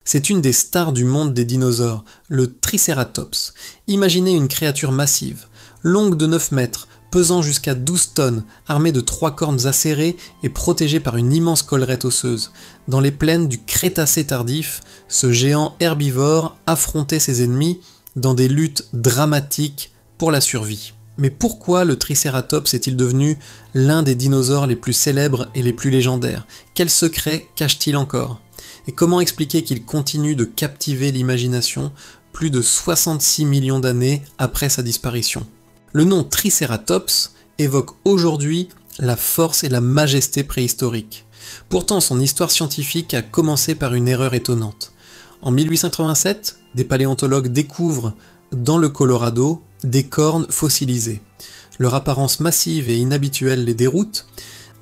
C'est une des stars du monde des dinosaures, le Triceratops. Imaginez une créature massive, longue de 9 mètres, pesant jusqu'à 12 tonnes, armée de 3 cornes acérées et protégée par une immense collerette osseuse. Dans les plaines du Crétacé tardif, ce géant herbivore affrontait ses ennemis dans des luttes dramatiques pour la survie. Mais pourquoi le Triceratops est-il devenu l'un des dinosaures les plus célèbres et les plus légendaires? Quel secret cache-t-il encore? Et comment expliquer qu'il continue de captiver l'imagination plus de 66 millions d'années après sa disparition? Le nom Triceratops évoque aujourd'hui la force et la majesté préhistorique. Pourtant, son histoire scientifique a commencé par une erreur étonnante. En 1887, des paléontologues découvrent dans le Colorado des cornes fossilisées. Leur apparence massive et inhabituelle les déroute.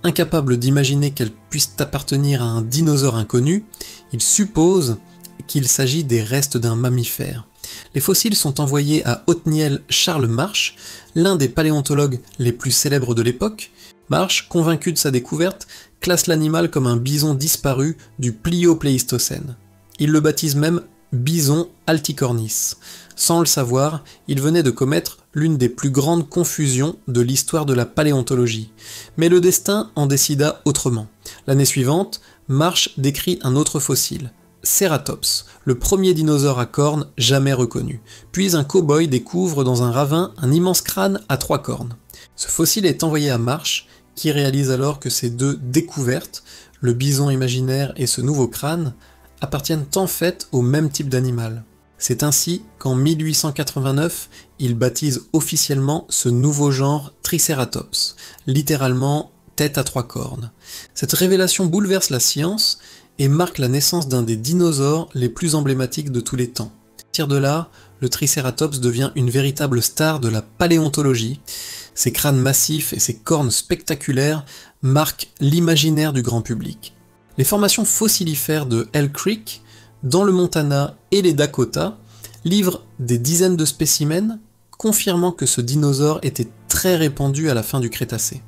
Incapables d'imaginer qu'elles puissent appartenir à un dinosaure inconnu, ils supposent qu'il s'agit des restes d'un mammifère. Les fossiles sont envoyés à Othniel Charles Marsh, l'un des paléontologues les plus célèbres de l'époque. Marsh, convaincu de sa découverte, classe l'animal comme un bison disparu du Pliopléistocène. Il le baptise même bison alticornis. Sans le savoir, il venait de commettre l'une des plus grandes confusions de l'histoire de la paléontologie. Mais le destin en décida autrement. L'année suivante, Marsh décrit un autre fossile, Ceratops, le premier dinosaure à cornes jamais reconnu. Puis un cow-boy découvre dans un ravin un immense crâne à 3 cornes. Ce fossile est envoyé à Marsh, qui réalise alors que ces deux découvertes, le bison imaginaire et ce nouveau crâne, appartiennent en fait au même type d'animal. C'est ainsi qu'en 1889, il baptise officiellement ce nouveau genre Triceratops, littéralement tête à 3 cornes. Cette révélation bouleverse la science et marque la naissance d'un des dinosaures les plus emblématiques de tous les temps. À partir de là, le Triceratops devient une véritable star de la paléontologie. Ses crânes massifs et ses cornes spectaculaires marquent l'imaginaire du grand public. Les formations fossilifères de Hell Creek, dans le Montana et les Dakota, livrent des dizaines de spécimens, confirmant que ce dinosaure était très répandu à la fin du Crétacé.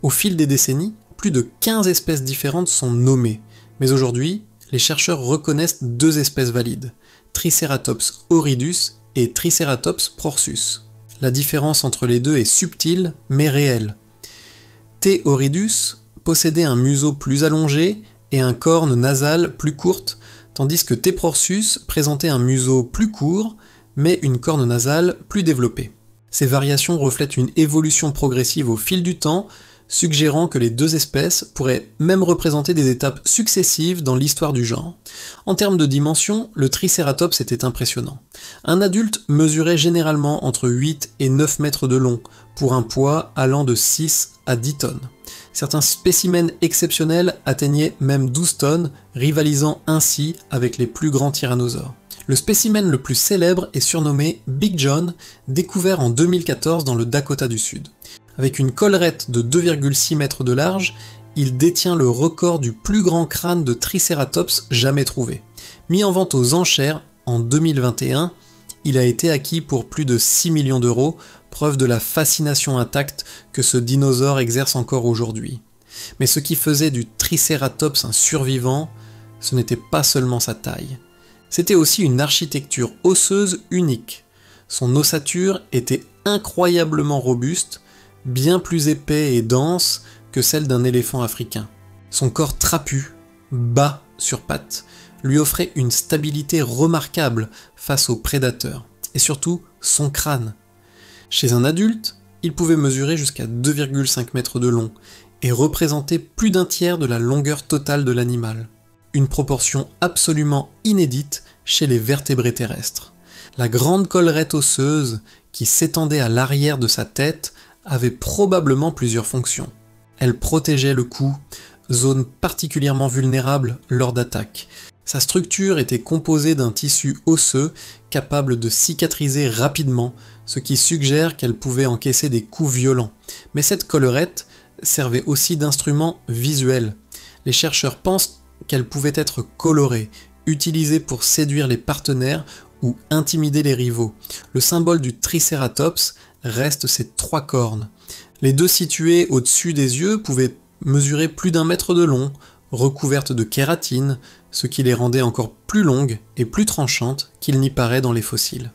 Au fil des décennies, plus de 15 espèces différentes sont nommées, mais aujourd'hui, les chercheurs reconnaissent 2 espèces valides, Triceratops horridus et Triceratops prorsus. La différence entre les deux est subtile, mais réelle. T. horridus possédait un museau plus allongé et un corne nasale plus courte, tandis que T. prorsus présentait un museau plus court, mais une corne nasale plus développée. Ces variations reflètent une évolution progressive au fil du temps, suggérant que les 2 espèces pourraient même représenter des étapes successives dans l'histoire du genre. En termes de dimension, le Triceratops était impressionnant. Un adulte mesurait généralement entre 8 et 9 mètres de long, pour un poids allant de 6 à 10 tonnes. Certains spécimens exceptionnels atteignaient même 12 tonnes, rivalisant ainsi avec les plus grands tyrannosaures. Le spécimen le plus célèbre est surnommé Big John, découvert en 2014 dans le Dakota du Sud. Avec une collerette de 2,6 mètres de large, il détient le record du plus grand crâne de Triceratops jamais trouvé. Mis en vente aux enchères en 2021, il a été acquis pour plus de 6 millions d'euros, preuve de la fascination intacte que ce dinosaure exerce encore aujourd'hui. Mais ce qui faisait du Triceratops un survivant, ce n'était pas seulement sa taille. C'était aussi une architecture osseuse unique. Son ossature était incroyablement robuste, bien plus épais et dense que celle d'un éléphant africain. Son corps trapu, bas sur pattes, lui offrait une stabilité remarquable face aux prédateurs, et surtout son crâne. Chez un adulte, il pouvait mesurer jusqu'à 2,5 mètres de long et représenter plus d'un tiers de la longueur totale de l'animal. Une proportion absolument inédite chez les vertébrés terrestres. La grande collerette osseuse qui s'étendait à l'arrière de sa tête avait probablement plusieurs fonctions. Elle protégeait le cou, zone particulièrement vulnérable lors d'attaques. Sa structure était composée d'un tissu osseux capable de cicatriser rapidement, ce qui suggère qu'elle pouvait encaisser des coups violents. Mais cette collerette servait aussi d'instrument visuel. Les chercheurs pensent qu'elle pouvait être colorée, utilisée pour séduire les partenaires ou intimider les rivaux. Le symbole du Triceratops reste ses 3 cornes. Les 2 situées au-dessus des yeux pouvaient mesurer plus d'1 mètre de long, recouvertes de kératine, ce qui les rendait encore plus longues et plus tranchantes qu'il n'y paraît dans les fossiles.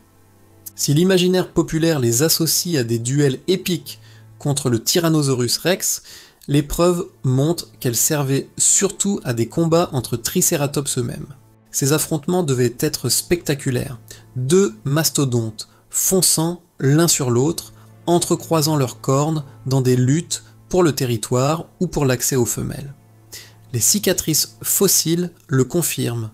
Si l'imaginaire populaire les associe à des duels épiques contre le Tyrannosaurus rex, les preuves montrent qu'elles servaient surtout à des combats entre tricératops eux-mêmes. Ces affrontements devaient être spectaculaires, deux mastodontes fonçant l'un sur l'autre, entrecroisant leurs cornes dans des luttes pour le territoire ou pour l'accès aux femelles. Les cicatrices fossiles le confirment.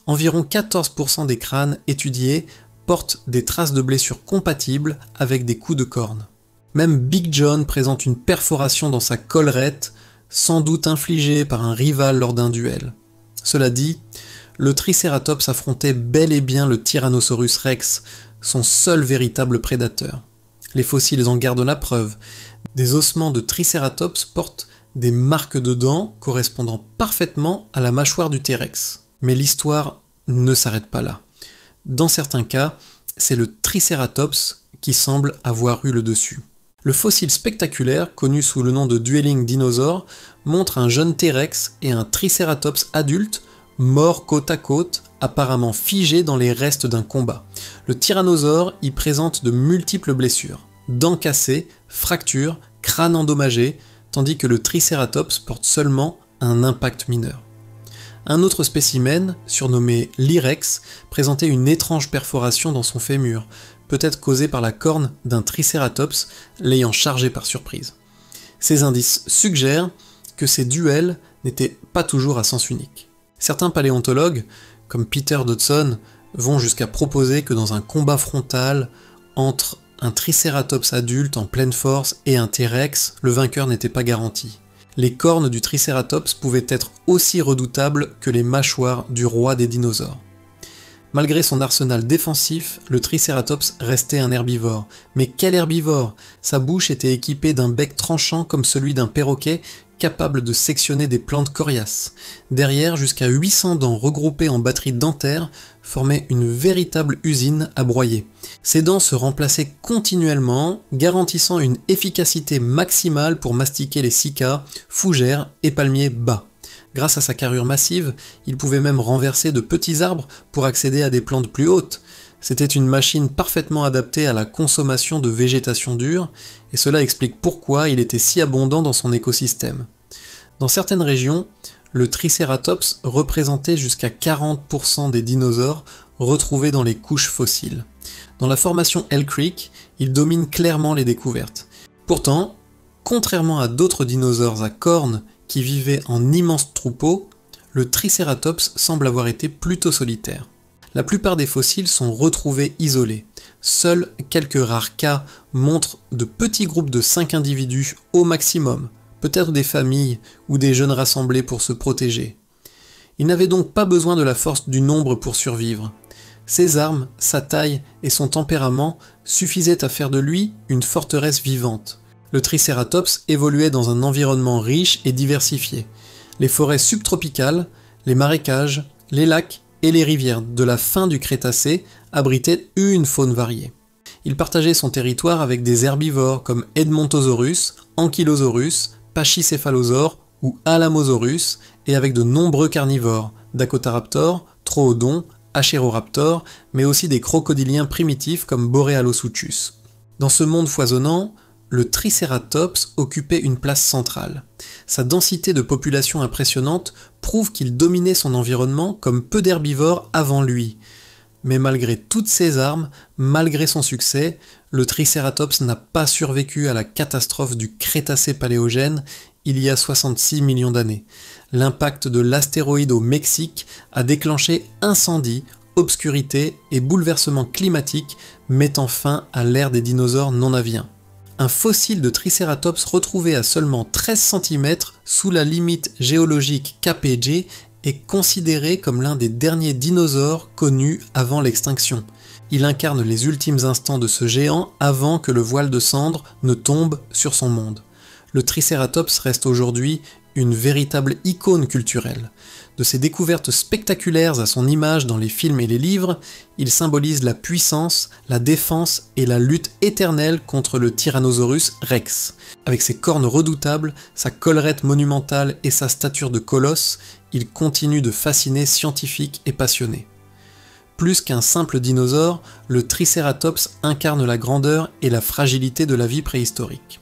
Environ 14% des crânes étudiés portent des traces de blessures compatibles avec des coups de corne. Même Big John présente une perforation dans sa collerette, sans doute infligée par un rival lors d'un duel. Cela dit, le Tricératops affrontait bel et bien le Tyrannosaurus rex, son seul véritable prédateur. Les fossiles en gardent la preuve. Des ossements de Tricératops portent des marques de dents correspondant parfaitement à la mâchoire du T-Rex. Mais l'histoire ne s'arrête pas là. Dans certains cas, c'est le Tricératops qui semble avoir eu le dessus. Le fossile spectaculaire, connu sous le nom de Dueling Dinosaur, montre un jeune T-Rex et un Tricératops adulte morts côte à côte, apparemment figés dans les restes d'un combat. Le tyrannosaure y présente de multiples blessures, dents cassées, fractures, crâne endommagé, tandis que le Tricératops porte seulement un impact mineur. Un autre spécimen, surnommé l'Irex, présentait une étrange perforation dans son fémur, peut-être causée par la corne d'un Tricératops l'ayant chargé par surprise. Ces indices suggèrent que ces duels n'étaient pas toujours à sens unique. Certains paléontologues, comme Peter Dodson, vont jusqu'à proposer que dans un combat frontal entre un Tricératops adulte en pleine force et un T-Rex, le vainqueur n'était pas garanti. Les cornes du Tricératops pouvaient être aussi redoutables que les mâchoires du roi des dinosaures. Malgré son arsenal défensif, le Tricératops restait un herbivore. Mais quel herbivore! Sa bouche était équipée d'un bec tranchant comme celui d'un perroquet, capable de sectionner des plantes coriaces. Derrière, jusqu'à 800 dents regroupées en batteries dentaires formaient une véritable usine à broyer. Ces dents se remplaçaient continuellement, garantissant une efficacité maximale pour mastiquer les cycas, fougères et palmiers bas. Grâce à sa carrure massive, il pouvait même renverser de petits arbres pour accéder à des plantes plus hautes. C'était une machine parfaitement adaptée à la consommation de végétation dure, et cela explique pourquoi il était si abondant dans son écosystème. Dans certaines régions, le Tricératops représentait jusqu'à 40% des dinosaures retrouvés dans les couches fossiles. Dans la formation Hell Creek, il domine clairement les découvertes. Pourtant, contrairement à d'autres dinosaures à cornes qui vivaient en immenses troupeaux, le Tricératops semble avoir été plutôt solitaire. La plupart des fossiles sont retrouvés isolés. Seuls quelques rares cas montrent de petits groupes de 5 individus au maximum, peut-être des familles ou des jeunes rassemblés pour se protéger. Il n'avait donc pas besoin de la force du nombre pour survivre. Ses armes, sa taille et son tempérament suffisaient à faire de lui une forteresse vivante. Le Tricératops évoluait dans un environnement riche et diversifié. Les forêts subtropicales, les marécages, les lacs et les rivières de la fin du Crétacé abritaient une faune variée. Il partageait son territoire avec des herbivores comme Edmontosaurus, Ankylosaurus, Pachycéphalosaure ou Alamosaurus, et avec de nombreux carnivores, Dakotaraptor, Troodon, Achéroraptor, mais aussi des crocodiliens primitifs comme Borealosuchus. Dans ce monde foisonnant, le Tricératops occupait une place centrale. Sa densité de population impressionnante prouve qu'il dominait son environnement comme peu d'herbivores avant lui. Mais malgré toutes ses armes, malgré son succès, le Tricératops n'a pas survécu à la catastrophe du Crétacé paléogène il y a 66 millions d'années. L'impact de l'astéroïde au Mexique a déclenché incendies, obscurité et bouleversements climatiques, mettant fin à l'ère des dinosaures non aviens. Un fossile de Tricératops retrouvé à seulement 13 cm sous la limite géologique KPG est considéré comme l'un des derniers dinosaures connus avant l'extinction. Il incarne les ultimes instants de ce géant avant que le voile de cendres ne tombe sur son monde. Le Tricératops reste aujourd'hui une véritable icône culturelle. De ses découvertes spectaculaires à son image dans les films et les livres, il symbolise la puissance, la défense et la lutte éternelle contre le Tyrannosaurus Rex. Avec ses cornes redoutables, sa collerette monumentale et sa stature de colosse, il continue de fasciner scientifiques et passionnés. Plus qu'un simple dinosaure, le Triceratops incarne la grandeur et la fragilité de la vie préhistorique.